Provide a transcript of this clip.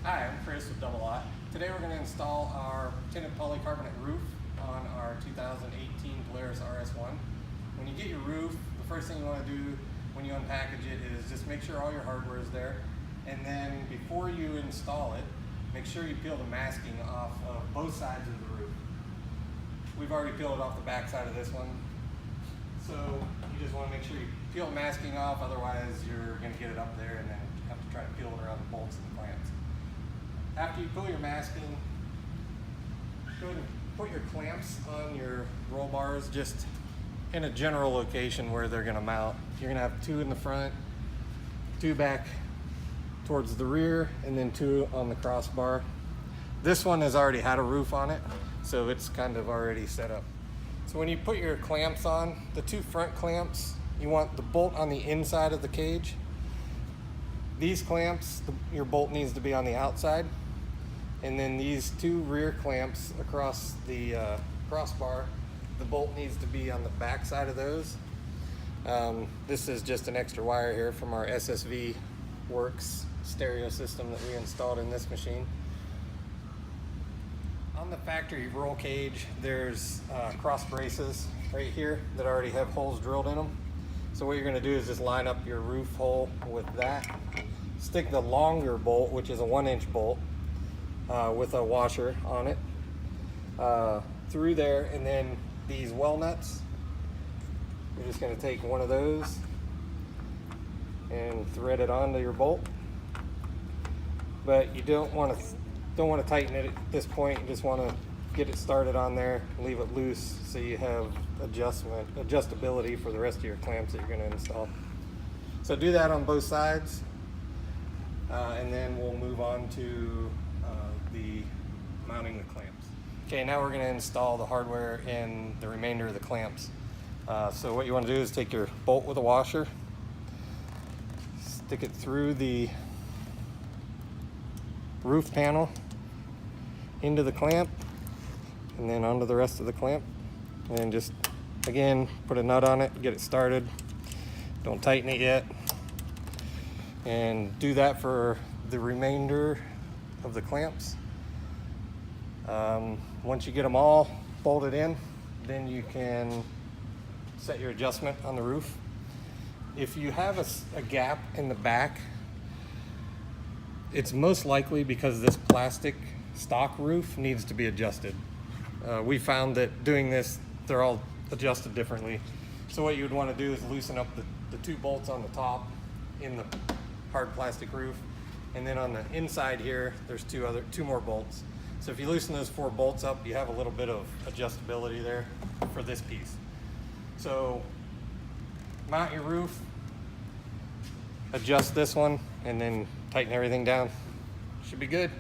Hi, I'm Chris with Double Ott. Today we're going to install our tinted polycarbonate roof on our 2018 Polaris RS1. When you get your roof, the first thing you want to do when you unpackage it is just make sure all your hardware is there. And then before you install it, make sure you peel the masking off of both sides of the roof. We've already peeled it off the back side of this one. So you just want to make sure you peel the masking off, otherwise you're going to get it up there and then have to try to peel it around the bolts and the clamps. After you pull your masking, go ahead and put your clamps on your roll bars just in a general location where they're going to mount. You're going to have 2 in the front, 2 back towards the rear, and then 2 on the crossbar. This one has already had a roof on it, so it's kind of already set up. So when you put your clamps on, the 2 front clamps, you want the bolt on the inside of the cage. These clamps, your bolt needs to be on the outside. And then these 2 rear clamps across the crossbar, the bolt needs to be on the back side of those. This is just an extra wire here from our SSV Works stereo system that we installed in this machine. On the factory roll cage, there's cross braces right here that already have holes drilled in them. So what you're going to do is just line up your roof hole with that. Stick the longer bolt, which is a 1-inch bolt, with a washer on it, through there, and then these well nuts, you're just going to take one of those and thread it onto your bolt. But you don't want to tighten it at this point. You just want to get it started on there, leave it loose so you have adjustability for the rest of your clamps that you're going to install. So do that on both sides, and then we'll move on to the mounting the clamps. Okay, now we're going to install the hardware and the remainder of the clamps. So what you want to do is take your bolt with a washer, stick it through the roof panel into the clamp, and then onto the rest of the clamp, and just again put a nut on it, get it started. Don't tighten it yet, and do that for the remainder of the clamps. Once you get them all bolted in, then you can set your adjustment on the roof. If you have a gap in the back, it's most likely because this plastic stock roof needs to be adjusted. We found that doing this, they're all adjusted differently. So what you would want to do is loosen up the 2 bolts on the top in the hard plastic roof, and then on the inside here there's 2 more bolts. So if you loosen those 4 bolts up, you have a little bit of adjustability there for this piece. So mount your roof, adjust this one, and then tighten everything down. Should be good.